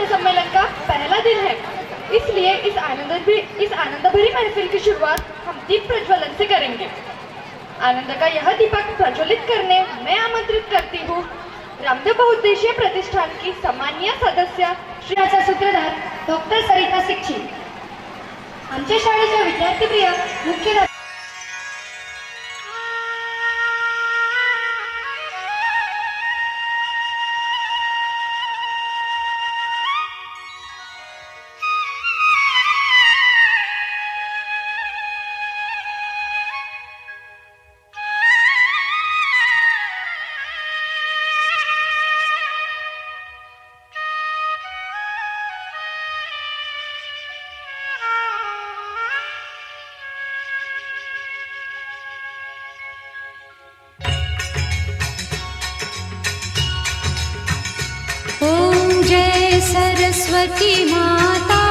सम्मेलन का पहला दिन है, इसलिए इस आनंद भरी महफिल की शुरुआत हम दीप प्रज्वलन से करेंगे। आनंद का यह दीपक प्रज्वलित करने मैं आमंत्रित करती हूँ रामदेव बहुउद्देशीय प्रतिष्ठान की सम्मानीय सदस्य श्रीचा सूत्रधार डॉक्टर सरिता सिक्ची, आमच्या शाळेच्या विद्यार्थीप्रिय मुख्य सरस्वती माता,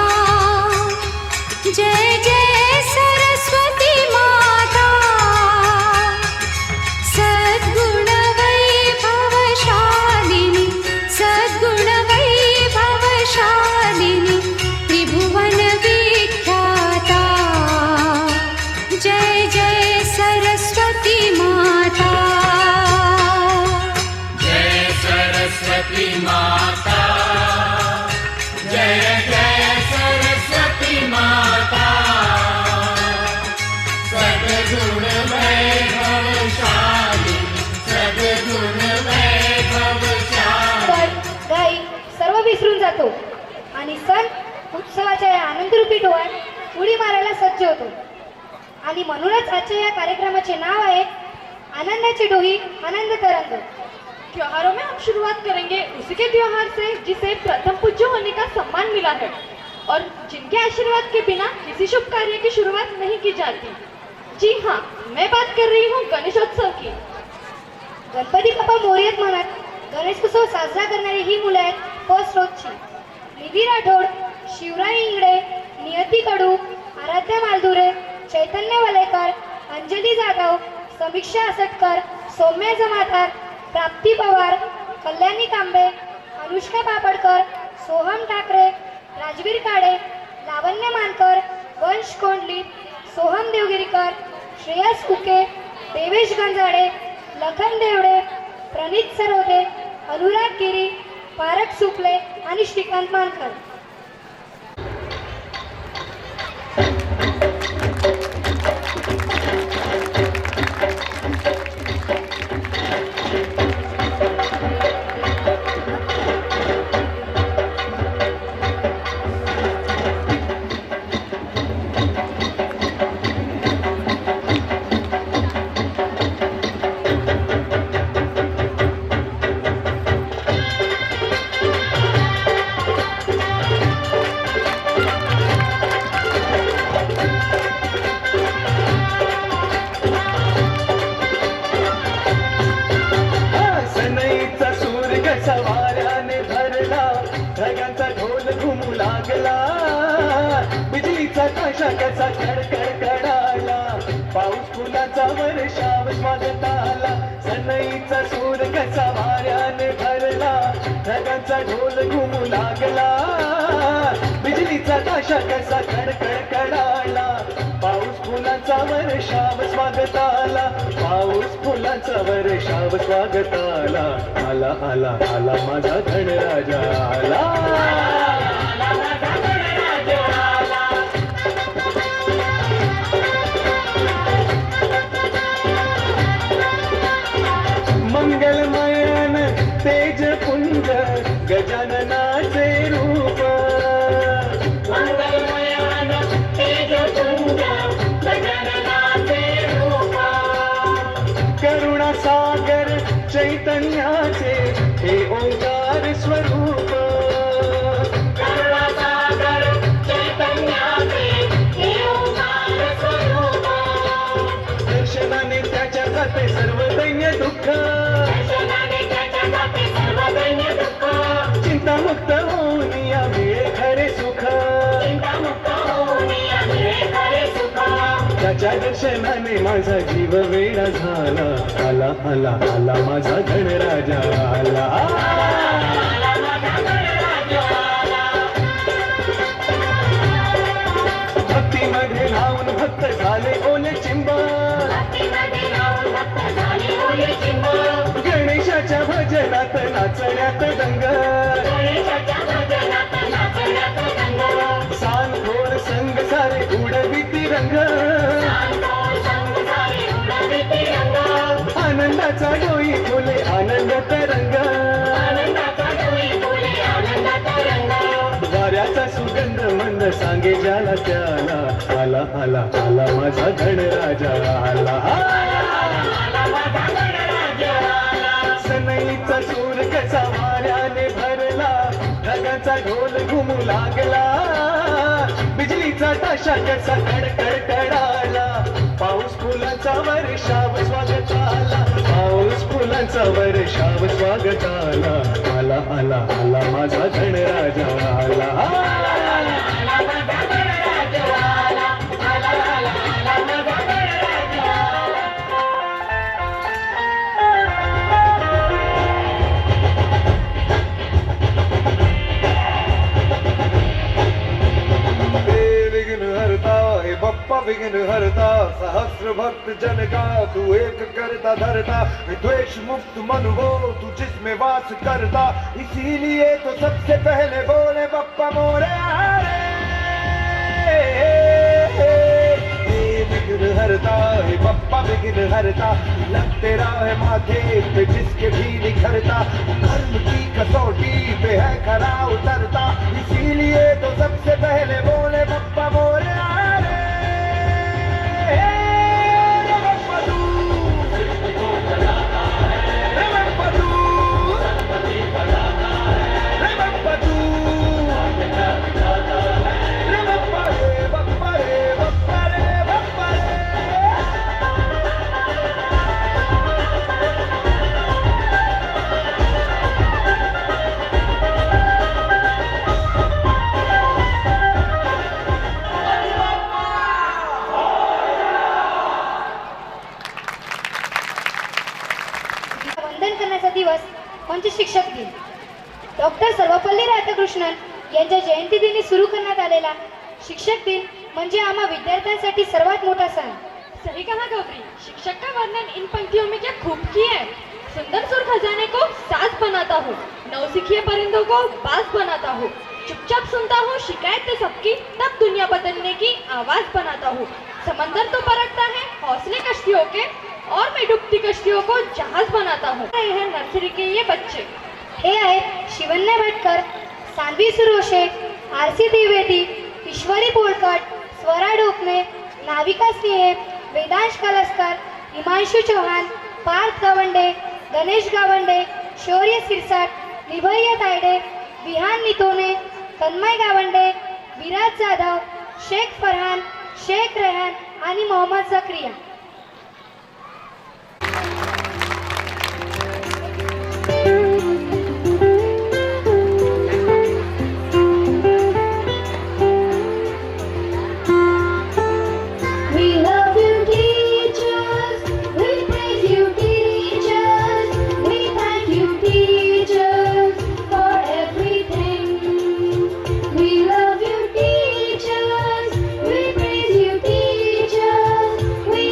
जय जय सरस्वती माता, सद्गुण वैभवशालिनी, सद्गुण वैभवशालिनी, त्रिभुवन विख्याता, जय जय सरस्वती माता, जय सरस्वती माता, जय जय सरस्वती माता, सद्गुण वैभवशालिनी, सद्गुण वैभवशालिनी। तर गाई सर्व विसरून जातो आणि सण उत्सवाच्या या आनंदरूपी डोळ्यात उडी मारायला सज्ज होतो। आणि म्हणूनच आजच्या या कार्यक्रमाचे नाव आहे आनंदाची डोही आनंद तरंग। त्योहारों में हम शुरुआत करेंगे उसी के त्योहार से जिसे प्रथम पूज्य होने का सम्मान मिला है और जिनके आशीर्वाद के बिना किसी शुभ कार्य की शुरुआत नहीं की जाती। जी हाँ, मैं बात कर रही हूँ गणेशोत्सव की। गणपती बाप्पा मोरयात म्हणत गणेशोत्सव साजरा करणारी ही मुलं आहेत फर्स्ट रोजची निधी राठोड, शिवराय इंगडे, नियती कडू, आराध्या मालधुरे, चैतन्य वलेकर, अंजली जाधव, समीक्षा असटकर, सौम्या जमादार, प्राप्ती पवार, कल्याणी कांबे, अनुष्का पापडकर, सोहम ठाकरे, राजवीर काडे, लावण्य मानकर, वंश कोंडली, सोहम देवगिरीकर, श्रेयस कुके, देवेश गंजाडे, लखन देवडे, प्रणित सरोदे, अनुराग गिरी, पारक सुपले आणि श्रीकांत मानकर। सवाऱ्याने भरला, ढगांचा ढोल घुमू लागला, बिजलीचा काशा कसा कडकड कडाला, पाऊस फुलाचा वर्षाव स्वागत आला, सनईचा सूर कसा वाऱ्याने भरला, ढगांचा ढोल घुमू लागला, बिजलीचा काशा कसा कडकड कडाला, पाऊस फुलाचा वर्षाव स्वागत आला, पाऊस फुलाचा वर्षाव स्वागत आला, आला आला आला माझा गणराजा आला, मंगलमयन तेज पुंज गजाननाचे रूप, मंगलमयन तेज पुंज गजाननाचे रूप, करुणा सागर चैतन्याचे हे ओंकार स्वरूप, करुणा सागर चैतन्याचे हे ओंकार स्वरूप, दर्शनाने त्याच्या जाते सर्व दैन्य दुःख, दर्शनाने त्याच्या जाते सर्व दैन्य दुःख, चिंतामुक्त होऊन या मिळे खरे सुख, चिंतामुक्त होऊन या मिळे खरे सुख, त्याच्या दर्शनाने माझा जीव वेडा झाला, आला आला आला माझा गणराजा आला, आला माझा गणराजा आला, नाचण्यात दंग सान खोड संग सारे उडविती रंग आनंदाचा डोई फुले आनंद तरंग वाऱ्याचा सुगंध मंद सांगे ज्याला त्याला आला आला आला माझा गणराजा आला सनईचा सूर कसा वाऱ्याने भरला ढगाचा ढोल घुमू लागला बिजलीचा ताशा कसा कडकड कडाला पाऊस फुलांचा वर्षाव स्वागताला पाऊस फुलांचा वर्षाव स्वागताला आला आला आला माझा गणराजा आला बप्पा विघ्न हरता सहस्र भक्त जन का तू एक करता धरता द्वेष मुक्त मन हो तू जिसमें वास करता इसीलिए तो सबसे पहले बोले बप्पा मोरे विघ्न हरता है बप्पा विघ्न हरता लगते राह माथे पे जिसके भी निखरता कर्म की कसौटी पे है खरा उतरता इसीलिए तो सबसे पहले बोले बप्पा मोरे वंदन करण्याचा दिवस म्हणजे शिक्षक दिन. डॉक्टर सर्वपल्ली राधाकृष्णन यांच्या जयंतीदिनी सुरू करण्यात आलेला शिक्षक दिन म्हणजे आम्हा विद्यार्थ्यांसाठी सर्वात मोठा सण. सही कहा गौरी. शिक्षक का वर्णन इन पंक्तियों में क्या खूब किया है. सुंदर सुर खजाने को साज बनाता हूँ, नौसिखिए परिंदों को बाज बनाता हूँ, चुपचाप सुनता हूँ शिकायतें सबकी, तब दुनिया बदलने की आवाज बनाता हूँ. समंदर तो परखता है हौसले कश्तियों के, और मैं डूबती कश्तियों को जहाज बनाता हूँ. ये है नर्सरी के ये बच्चे. हे आहेत शिवन्या भटकर, सानवी सुरोशे, आरसी द्विवेदी, ईश्वरी पोळकट, स्वरा ढोकणे, नाविका सिंहे, वेदांश कलस्कर, हिमांशू चौहान, पार्थ गावंडे, गणेश गावंडे, शौर्य सिरसाट, निभय्य तायडे, विहान नितोने, तन्मय गावंडे, विराज जाधव, शेख फरहान, शेख रेहान आणि मोहम्मद जक्रिया. We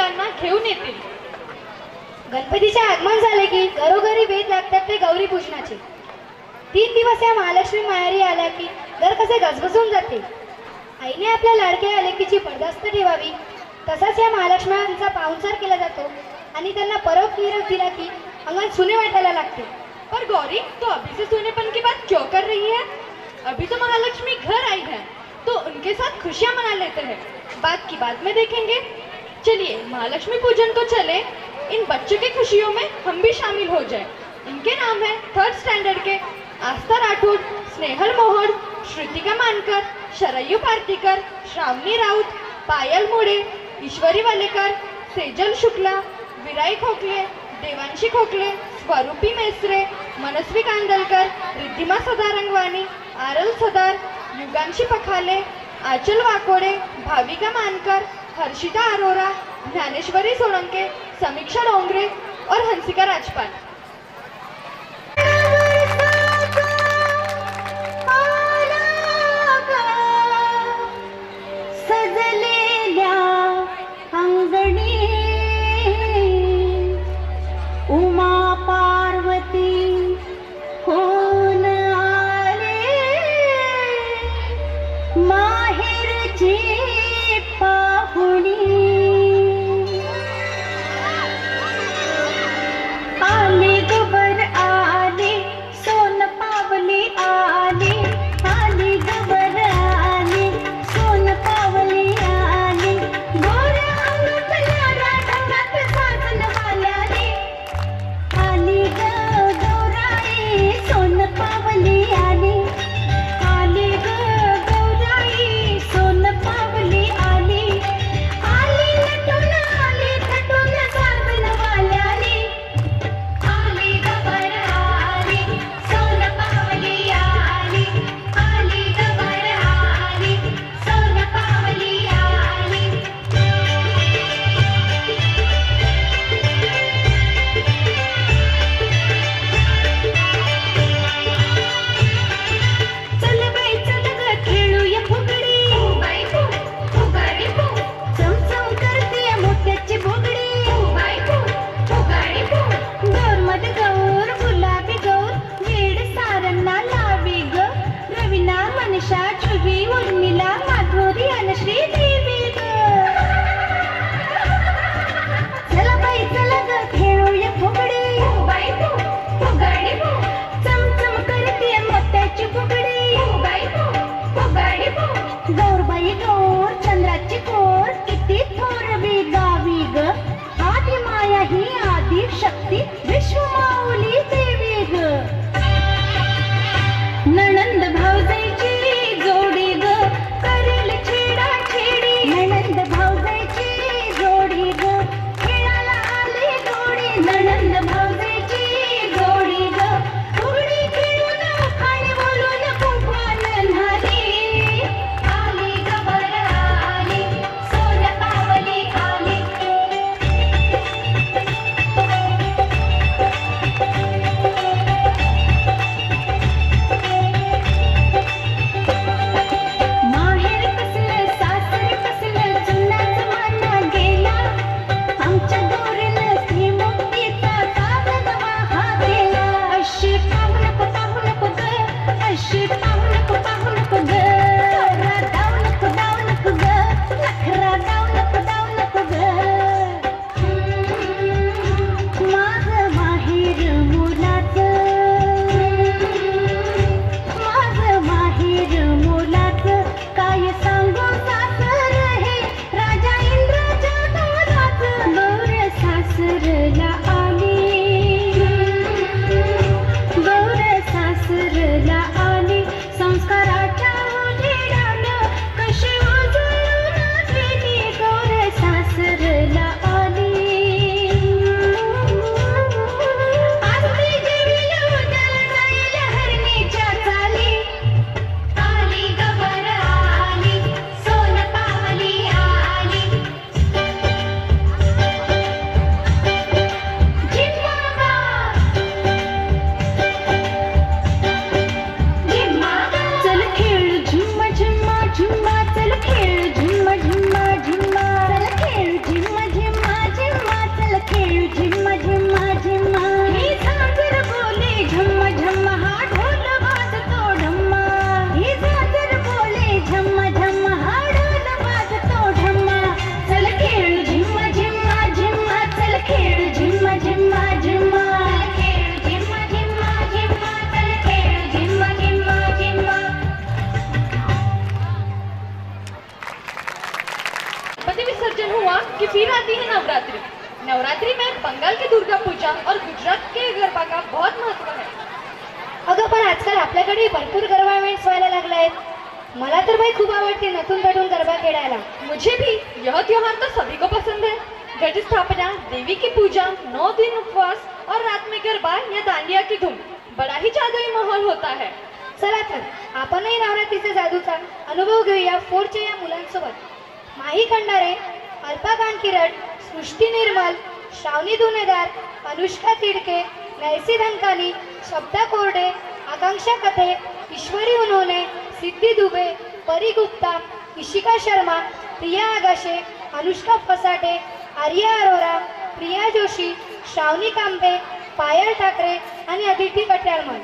मुलांना घेऊन येतील. गणपतीचे आगमन झाले की घरोघरी वेद लागतात ते गौरी पूजनाचे. 3 दिवस या महालक्ष्मी माहेरी आल्या की घर कसे गजबजून जाते. आईने आपल्या लाडक्या लेकीची बर्दास्त ठेवावी, तसाच या महालक्ष्म्यांचा पाहुणचार केला जातो आणि त्यांना परत निरोप दिला की अंगण सुने वाटायला लागते. पर गौरी, तो अभी से सोनेपन की बात क्यों कर रही है? अभी तो महालक्ष्मी घर आई है, तो उनके साथ खुशियां मना लेते हैं. बात की बाद में देखेंगे. चलिए महालक्ष्मी पूजन को चले. इन बच्चों की खुशियों में हम भी शामिल हो जाए. इनके नाम है 3rd स्टैंडर्ड के आस्था राठौड़, स्नेहल मोहड़, श्रुतिका मानकर, शरयू पार्थिकर, श्रावणी राउत, पायल मोड़े, ईश्वरी वालेकर, सेजल शुक्ला, विराई खोखले, देवांशी खोखले, स्वरूपी मेसरे, मनस्वी कांदलकर, रिद्धिमा सदारंगवानी, आरल सदार, युगांशी पखाले, आचल वाकोडे, भाविका मानकर, हर्षिता अरोरा, ज्ञानेश्वरी सोळंके, समीक्षा डोंगरे और हंसिका राजपाल. सजलेल्या अंगणी उमा पार्वती होऊन आले, माहेरची पाहुणी आली गबर आली, सोन पावली आली, आली गबर आली, सोन पावली आली, गोऱ्या अंगातल्या राठात साजन वाल्याने आली ग गौराई, सोन पावली आली, आली ग गौराई, सोन पावली आली, आली नटून आली थटून साजन वाल्याने आली गबर आली, सोन पावली आली, आली गबर आली, सोन पावली आली. चल बाई चल ग खेळूया फुगडी, चमचम करते मोत्याची बुगडी, गौर मध्ये गौर गुलाबी गौर, वेड सारंना लावी ग, रवीना मनीषा जुही उर्मिला माधुरी अनुश्री देवी ग. चला बाई चला ग खेळूया फुगडी, चमचम करते मोत्याची बुगडी, गौरबाई गौर चंद्राची कोर, किती थोरवी गावी ग, आदि माया ही आदि शक्ती विश्वमाऊली देवी ग. नणंद भाऊजाईची जोडी ग, करेल छेडा छेडी, नणंद भाऊजाईची जोडी ग, खेळाला आली गोडी, नणंद कि फिर आती है नवरात्रि। नवरात्रि में बंगाल की दुर्गा पूजा और गुजरात के गरबा का बहुत महत्व है। अगं पण आजकाल आपल्याकडे भरपूर गरबा इव्हेंट्स व्हायला लागले आहेत। मला तर बाई खूप आवडते नटून थटून गरबा खेळायला। मुझे भी यह त्योहार तो सभी को पसंद है। घट स्थापना, देवी की पूजा, 9 दिन उपवास और रात में गरबा या दांडिया की धूम, बड़ा ही जादुई माहौल होता है। चला तर आपणही नवरात्रीचा जादूचा अनुभव घेऊया फोरच्या या मुलांसोबत। माही खंडारे, अल्पा कानकिरड, सृष्टी निर्मल, श्रावणी दुनेदार, अनुष्का तिडके, नैसी धनकानी, शब्दा कोरडे, आकांक्षा कथे, ईश्वरी उन्होंने, सिद्धी दुबे, परी गुप्ता, इशिका शर्मा, प्रिया आगाशे, अनुष्का फसाटे, आर्या अरोरा, प्रिया जोशी, श्रावणी कांबे, पायल ठाकरे आणि अदिती कट्याळमल।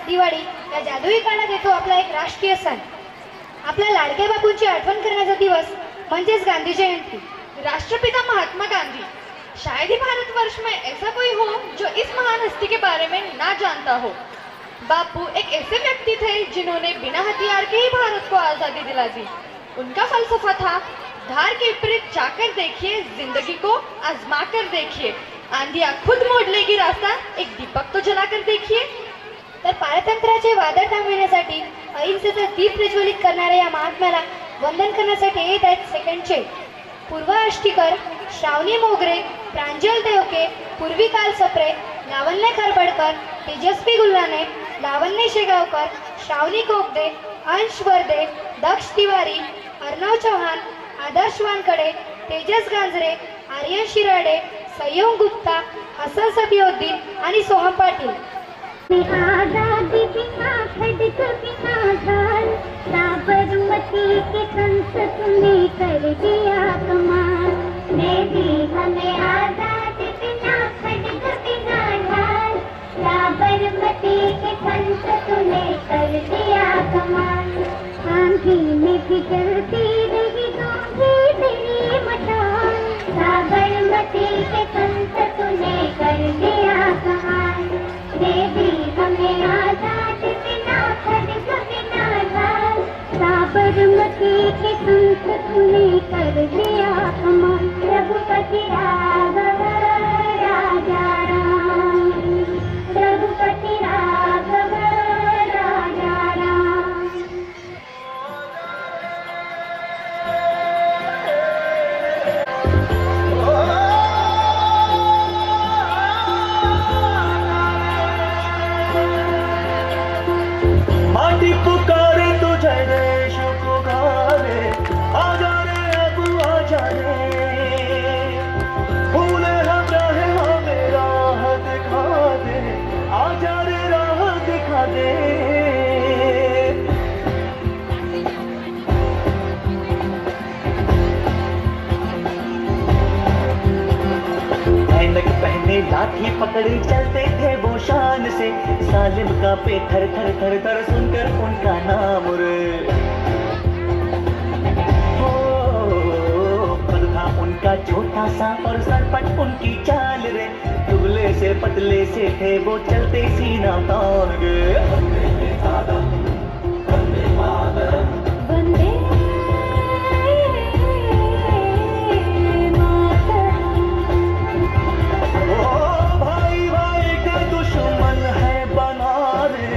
दिवाळी या जादुई काळात येतो आपला एक राष्ट्रीय सण. आपल्या लाडक्या बापूंची आठवण करण्याचा दिवस म्हणजेच गांधी जयंती. राष्ट्रपिता महात्मा गांधी शायद ही भारतवर्ष में ऐसा कोई हो जो इस महान हस्ती के बारे में ना जानता हो। बापू एक ऐसे व्यक्ति थे जिन्होंने बिना हथियार के ही भारत को आज़ादी दिला दी। उनका फलसफा था, धार के विपरीत जाकर देखिए, जिंदगी को आजमा कर देखिए, आंधिया खुद मोड लेगी रास्ता, एक दीपक तो जलाकर देखिए। तर पारतंत्र्याचे वादळ थांबविण्यासाठी अहिंसेचा दीप प्रज्वलित करणाऱ्या या महात्म्याला वंदन करण्यासाठी येत आहेत सेकंडचे पूर्वा आष्टीकर, श्रावणी मोगरे, प्रांजल देवके, पूर्वी कालसप्रे, लावण्य खरबडकर, तेजस्वी गुल्हाने, लावण्य शेगावकर, श्रावणी कोगदे, अंश वर्दे, दक्ष तिवारी, अर्णव चव्हाण, आदर्श वानकडे, तेजस गांजरे, आर्यन शिराडे, सय्यम गुप्ता, हसन सफिउद्दीन आणि सोहम पाटील। आजादी बिना खडक बिना ढाल, साबरमती के संत तूने कर दिया कमाल। दे दी हमें आजादी बिना खडक बिना ढाल, साबरमती के संत तूने कर दिया कमाल। आंधी में भी जलती रही दूंगी तेरी मशाल, साबरमती के संत तूने कर दिया कमाल। दे दी हमें आजादी बिना खडक बिना ढाल, साबरमती के संत तूने कर दिया कमाल। रघुपति राघव राजा राम, रघुपति राघव राजा राम। माटी पुकारे तुझे देश पुकारे, आजा रे अब आजा रे, भूले हम रहे हमें राह दिखा दे, आजा रे राह दिखा दे। ऐनक पहने लाठी पकड़ी चलते थे वो शान से, सालिम का पे थर थर थर थर सुनकर उनका नाम रे। हो कद था उनका छोटा सा और सरपट उनकी चाल रे, दुबले से पतले से थे वो चलते सीना तान गे। वंदे भाई भाई के दुश्मन है बना रे,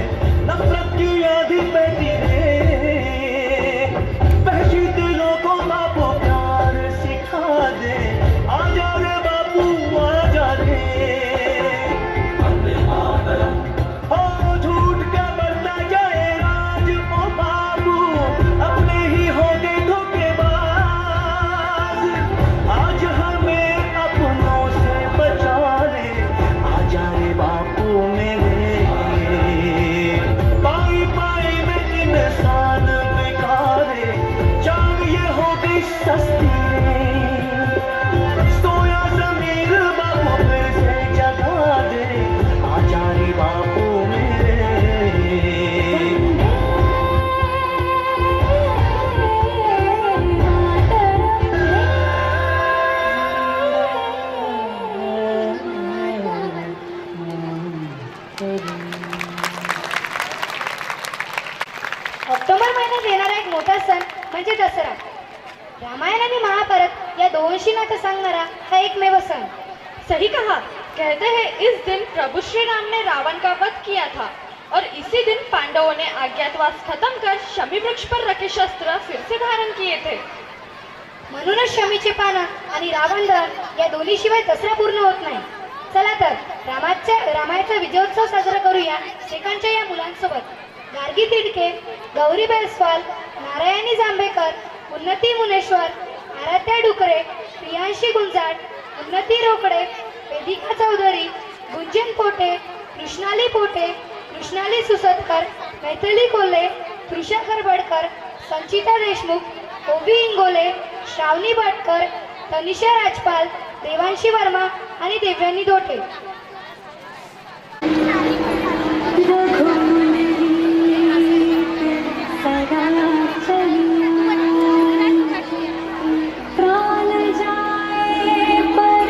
नफरत की आधी पैदी रे, वहशी दिलों को बापू प्यार सिखा दे, आजा रे बापू आजा रे। हो झूठ का बढ़ता जाए राज ओ बाबू, अपने ही होंगे धोखेबाज, आज हमें अपनों से बचा ले, आजा रे बापू मेरे। पाई पाई में इंसान बेकारे, जान ये हो गई सस्ती रे, सोया ज़मीर बापू फिर से जगा दे, आजा रे बापू मेरे। ऑक्टोबर महिन्यात येणारा एक मोठा सण म्हणजे दसरा। रामायण आणि महाभारत या दोनशी नातं सांगणारा हा एकमेव सण। सही कहा। कहते हैं इस दिन प्रभु श्री राम ने रावण का वध किया था और इसी दिन पांडवों ने अज्ञातवास खत्म कर शमी वृक्ष पर रखे शस्त्र फिर से धारण किए थे। म्हणूनच शमीचे पानं आणि रावण दहन या दोन्हीशिवाय दसरा पूर्ण होत नाही। चला तर रामायचा विजयोत्सव साजरा करूया सेकांच्या या मुलांसोबत। गार्गी तिडके, गौरी बैसवाल, नारायणी जांभेकर, उन्नती मुनेश्वर, आराध्या डुकरे, प्रियांशी गुंजाट, उन्नती रोकडे, वेदिका चौधरी, गुंजन पोटे, कृष्णाली पोटे, कृष्णाली सुसतकर, मैथिली कोल्हे, तृषा खरबडकर, संचिता देशमुख, ओवी इंगोले, श्रावणी भटकर, तनिषा राजपाल, देवांशी वर्मा आणि देवयानी दोटे। प्राण जाए पर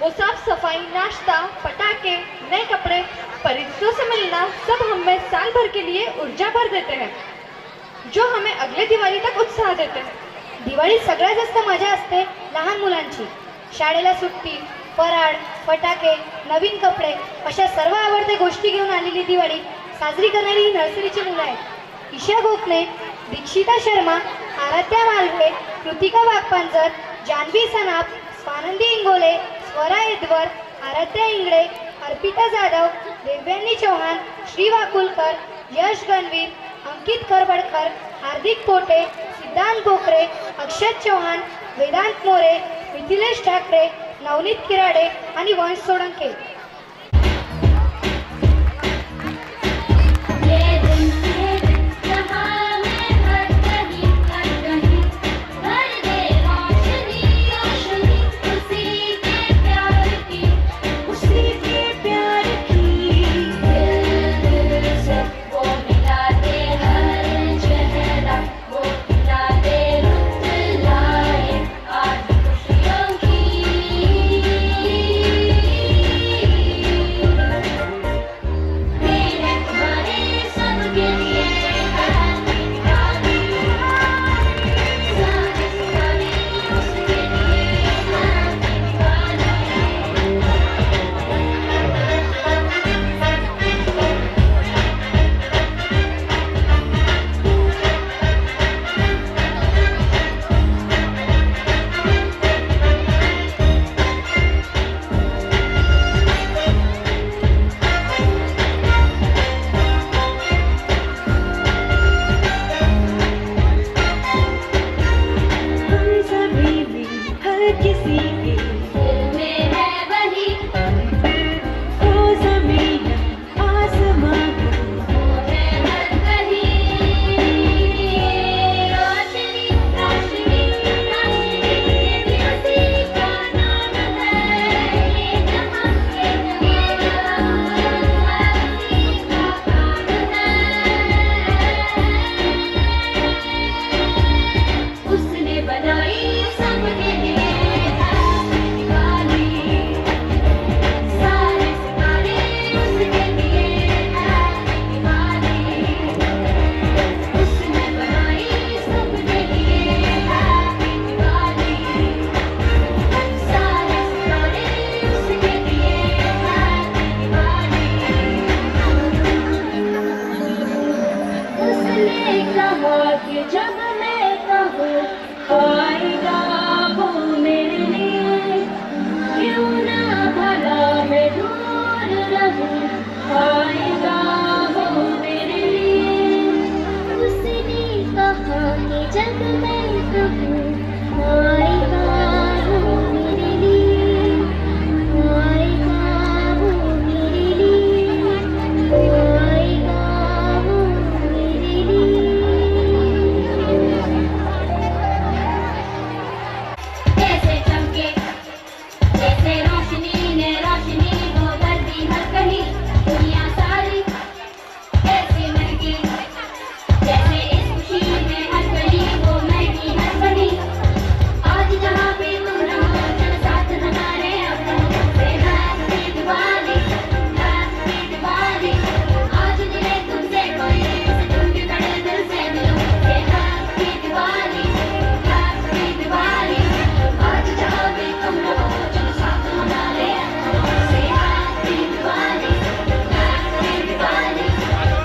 वो साफ सफाई, नाश्ता, पटाखे, नए कपड़े, परिचितों से मिलना सब हमें साल भर के लिए ऊर्जा भर देते हैं, जो हमें अगले दिवाळी तक उत्साह देते हैं. दिवाळी सगळ्यात जास्त मजा असते लहान मुलांची. शाळेला सुट्टी, फराळ, फटाके, नवीन कपडे अशा सर्व आवडत्या गोष्टी घेऊन आलेली दिवाळी साजरी करणारी ही नर्सरीची मुलं आहेत. ईशा गोखले, दीक्षिता शर्मा, आराध्या मालवे, कृतिका वाघपांजर, जान्हवी सनाप, स्वानंदी इंगोले, स्वरा एदवर, आराध्या इंगळे, अर्पिता जाधव, देव्यांनी चौहान, श्री वाकुलकर, यश गणवीर, अंकित खरबडकर, हार्दिक पोटे, सिद्धांत बोकरे, अक्षत चौहान, वेदांत मोरे, मिथिलेश ठाकरे, नवनीत किराडे आणि वंश सोळंके. कहा कि जब मैं कहूँ आएगा वो मेरे लिए, क्यों ना भला मैं दूर रहूं, आएगा वो मेरे लिए। उसने कहा कि जब मैं कहूँ आएगा वो मेरे लिए, आएगा वो मेरे लिए, आएगा वो मेरे लिए। जैसे चमके जैसे रोशनी ने रोशनी वो कर दी हर कहीं, दुनिया सारी ऐसी महकी, जैसे इस खुशी में हर गली वो महकी हर गली। आज जहाँ पे तुम रहो चल साथ हमारे अपनों से, हैप्पी दिवाली हैप्पी दिवाली। आज मिले तुमसे कोई से तुम भी बड़े दिल से मिलो, ये हैप्पी दिवाली हैप्पी दिवाली। आज जहाँ भी तुम रहो चल साथ हमारे अपनों से, हैप्पी दिवाली हैप्पी दिवाली।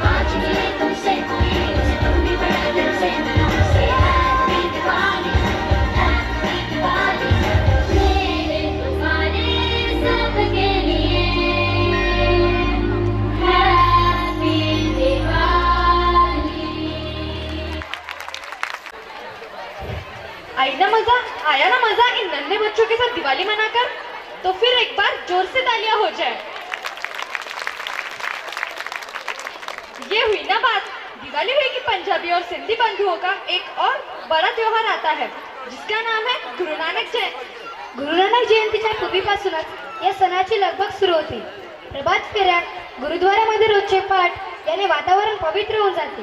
आज मिले तुमसे कोई से तुम भी बड़े दिल से मिलो, से हैप्पी दिवाली हैप्पी दिवाली। मेरे तुम्हारे सबके लिए हैप्पी दिवाली। आई ना मजा, आया ना मजा इन नन्हे बच्चों के साथ दिवाली मनाकर? तो फिर एक बार जोर से तालियां हो जाए। ये हुई ना बात, दिवाली हुई कि पंजाबी और सिंधी बंधुओं का एक और बड़ा त्योहार आता है जिसका नाम है गुरु नानक जयंती। गुरु नानक जयंतीच्या पूर्वीपासूनच या सणाची लगबग सुरू होती. प्रभात फेऱ्या, गुरुद्वारामध्ये रोजचे पाठ याने वातावरण पवित्र होऊन जाते.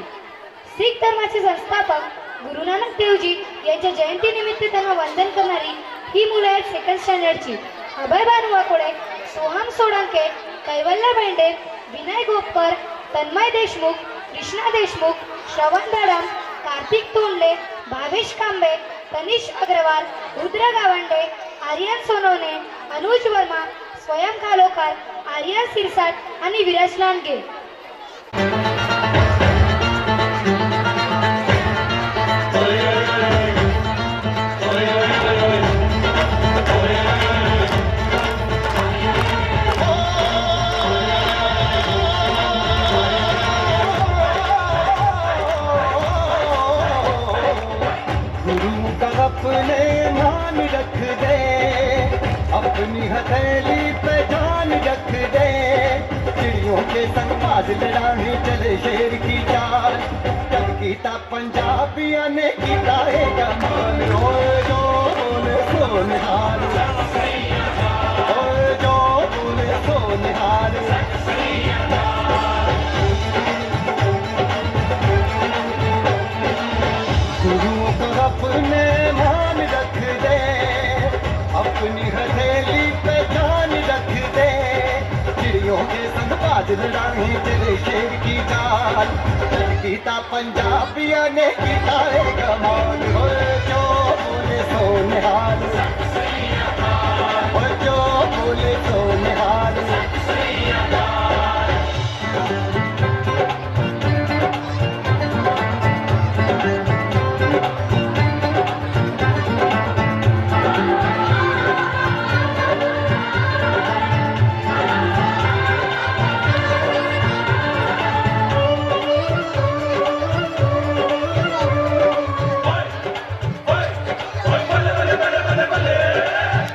शीख धर्माचे संस्थापक गुरु नानक देवजी यांच्या जयंतीनिमित्त त्यांना वंदन करणारी ही मुलं आहेत सेकंड स्टँडर्डची. अभय भानू वाकोडे, सोहम सोळंके, कैवल्य भेंडे, विनय गोपकर, तन्मय देशमुख, कृष्णा देशमुख, श्रवण धडम, कार्तिक तोंडले, भावेश कांबे, तनिष अग्रवाल, रुद्र गावंडे, आर्यन सोनवणे, अनुज वर्मा, स्वयं खालोकर, आर्यन सिरसाट आणि विराज लांडगे. गुरु का अपने मान रख दे, अपनी हथेली पे जान रख दे। चिड़ियों के संग बाज लड़ाने चले शेर की चाल, जब गीता पंजाबिया ने गीता है कमाल। ओए जो बोले सो निहाल, ओए जो बोले सो निहाल। गुरुओं को अपने मान रख दे, अपनी हथेली पे जान रख दे। चिड़ियों के संग बाज लड़ाए तेरे शेर की चाल, गीता पंजाबिया ने गीता है कमाल। ओए जो बोले सो निहाल, ओए जो बोले सो निहाल।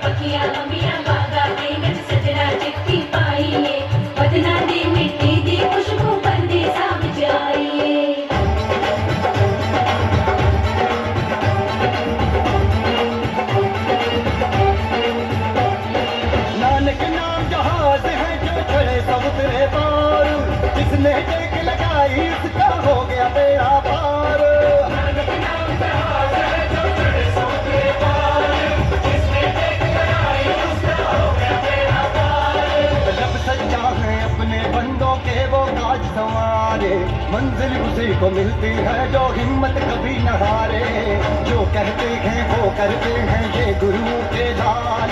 पखिया लंबिया बागा के गज सजरा चिट्ठी पाइए, बदना दी मिट्टी दी खुशबू बंदी साम जाइए। नानक नाम जहाज है जो चढ़े समुद्र पार, जिसने टेक लगाई उसका हो गया बेड़ा पार। नानक नाम जहाज है जो चढ़े समुद्र पार, जिसने टेक लगाई उसका हो गया बेड़ा पार। रब सच्चा है अपने बंदों के वो काज संवारे, मंजिल उसी को मिलती है जो हिम्मत कभी न हारे। जो कहते हैं वो करते हैं ये गुरु के लाल,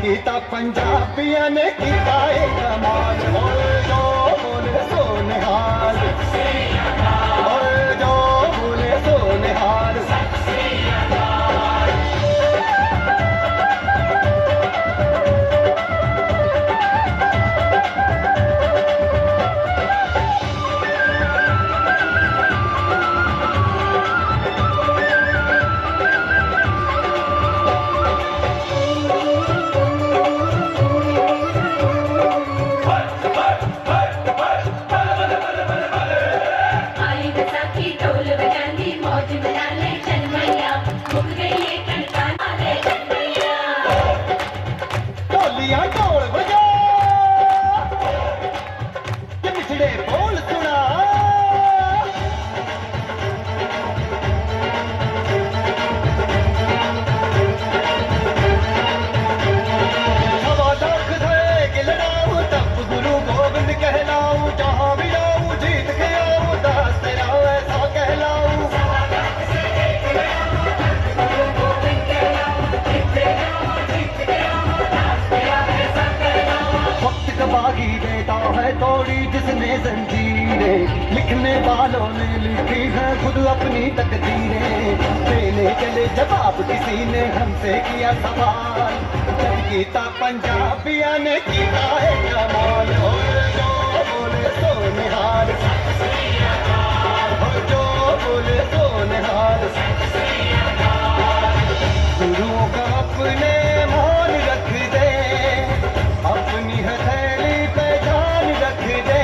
गीता पंजाबिया ने गीता है कमाल। ओए जो बोले सो निहाल, ओए जो बोले वालों ने लिखी है खुद अपनी तकदीरें, देने चले जवाब किसी ने हमसे किया सवाल, जब गीता पंजाबिया ने किया है कमाल। हो जो बोले सो निहाल, हो जो बोले सो निहाल, गुरुओं का अपने मान रख दे, अपनी हथेली पे जान रख दे,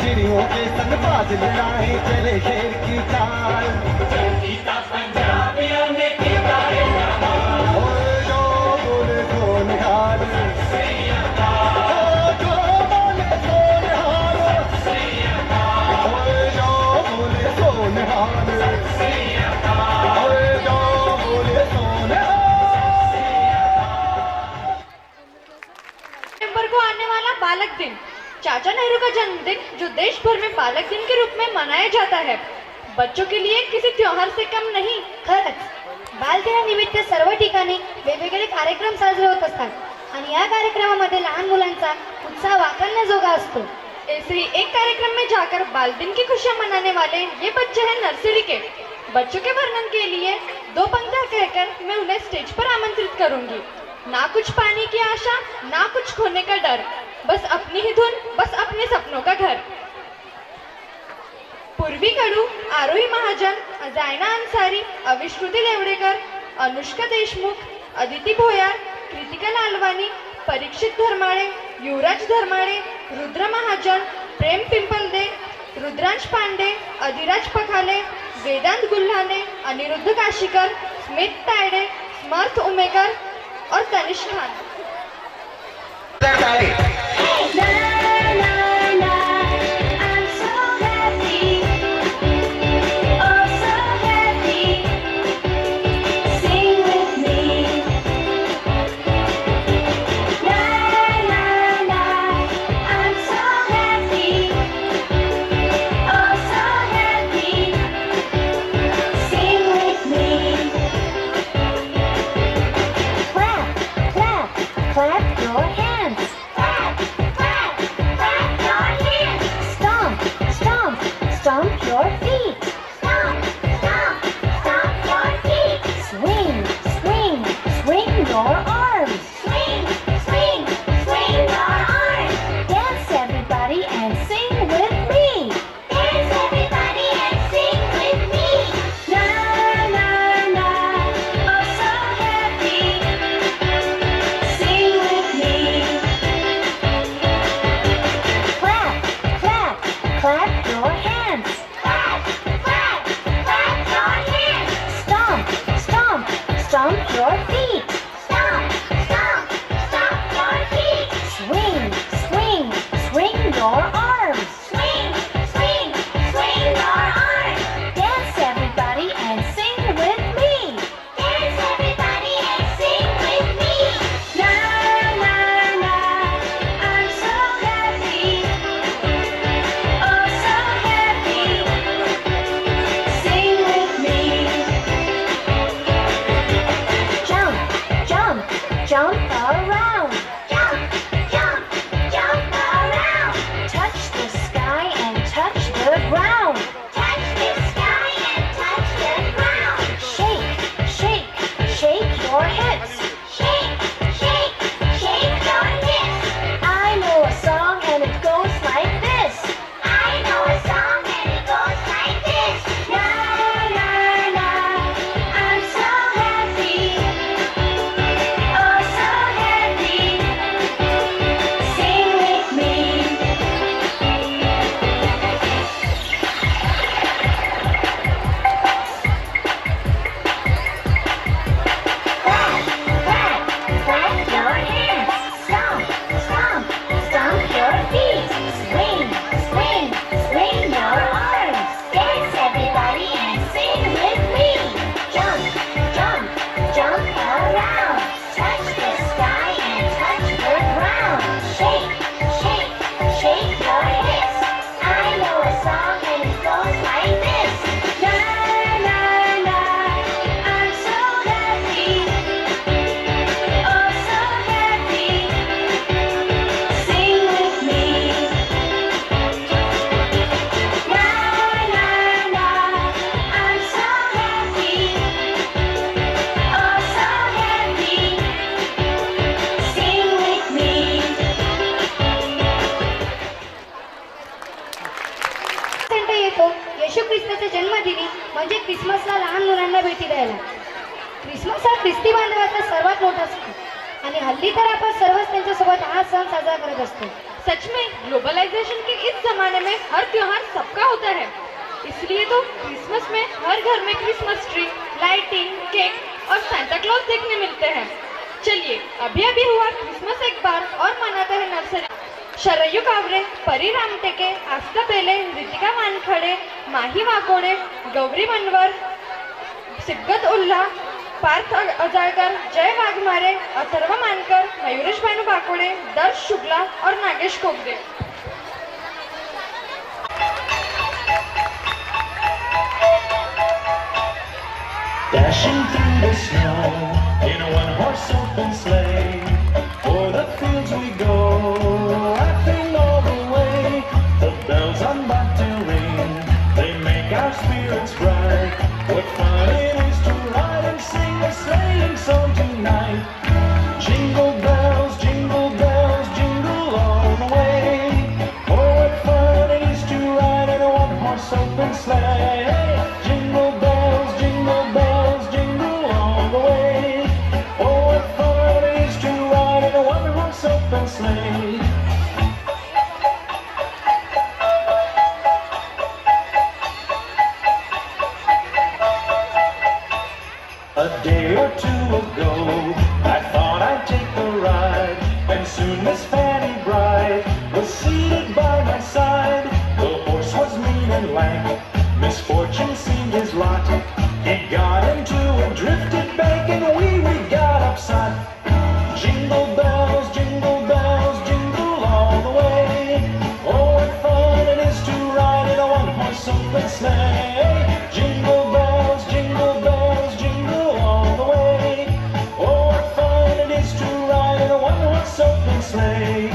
चिड़ियों के संग बाज लड़ाए चले शेर की चाल। गीता पंजाबियों ने किया है कमाल। हो जो बोले सो निहाल, हो जो बोले सो निहाल, हो जो बोले सो निहाल, हो जो बोले सो निहाल। नवंबर को आने वाला बालक दिन, चाचा नेहरू का जन्मदिन जो देश भर में बालक दिन के रूप में मनाया जाता है, बच्चों के लिए किसी त्योहार से कम नाही। खरंच बालदिनानिमित्त सर्व ठिकाणी वेगवेगळे कार्यक्रम साजरे होत असतात आणि या कार्यक्रमामध्ये लहान मुलांचा उत्साह वाखाणण्याजोगा असतो. ऐसे ही एक कार्यक्रम में जाकर बाल दिन की खुशियां मनाने वाले ये बच्चे हैं नर्सरी के। बच्चों के वर्णन के लिए 2 पंक्तियां कहकर मैं उन्हें स्टेज पर आमंत्रित करूंगी। ना कुछ पाने की आशा, ना कुछ खोने का डर, बस अपनी ही धुन, बस अपने सपनों का घर। पूर्वी कडू, आरोही महाजन, अजायना अंसारी, अविश्रुती देवडेकर, अनुष्का देशमुख, अदिती भोयार, कृतिका लालवानी, परीक्षित धर्माळे, युवराज धर्माळे, रुद्र महाजन, प्रेम पिंपलदे, रुद्रांश पांडे, अधिराज पखाले, वेदांत गुल्हाने, अनिरुद्ध काशीकर, स्मित तायडे, स्मर्थ उमेकर और Tanish Khan. La la la, I'm so happy, oh so happy. Sing with me. La la la, I'm so happy, oh so happy. Sing with me. Clap, clap, clap your hands. Clap, clap, clap your hands. Stomp, stomp, stomp your feet. Stomp, stomp, stomp your feet. Swing, swing, swing your arms. Swing, swing, swing your arms. Dance everybody and sing with me. Dance everybody and sing with me. La la la, oh so happy. Sing with me. Clap, clap, clap your hands. Clap, clap, clap your hands. Stomp, stomp, stomp your feet. Stomp, म्हणजे क्रिसमसला लहान मुलांना भेटी द्यायला. Christmas हा ख्रिस्ती बांधवाचा सर्वात मोठा सण आणि हल्ली तर आपण सर्वच त्यांच्यासोबत हा सण साजरा करत असतो. सच में ग्लोबलाइजेशन के इस जमाने में हर त्योहार सबका होता है, इसलिए तो क्रिसमस में हर घर में क्रिसमस ट्री, लाइटिंग, केक और सांता क्लॉज देखने मिलते हैं. चलिए अभी अभी हुआ क्रिसमस एक बार और मनाते हैं नर्सरी. शरयू कावरे, परी रामटेके, आस्था पेले, रितिका वानखडे, माही वाकोडे, गौरी मनवर, सिब्बत उल्ला, पार्थ अजाळकर, जय वाघमारे, अथर्व मानकर, मयुरेश भानु बाकोडे, दर्श शुक्ला और Nagesh Kogde. Dashing through the snow in a one-horse open sleigh, o'er the fields we go, laughing all the way. The bells on bobtail ring, they make our spirits bright. What fun it is to ride and sing a sleighing song tonight. Jingle bells, jingle all the way. Oh, what fun it is to ride in a one-horse open sleigh. Jingle bells, jingle all the way. Oh, what fun it is to ride in a one-horse open sleigh. A day or two ago, I thought I'd take a ride, and soon Miss Fanny Bright was seated by my side. The horse was mean and lank, misfortune seemed his lot. He got into a drifted bank, and we got upset. Jingle bells, jingle all the way. Oh, what fun it is to ride in a one-horse open sleigh. Jingle bells, jingle all the way. Oh, what fun it is to ride in a one-horse open sleigh.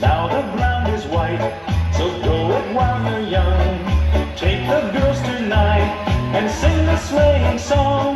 Now the ground is white, so go it while you're young. Take the girls tonight and sing the sleighing song.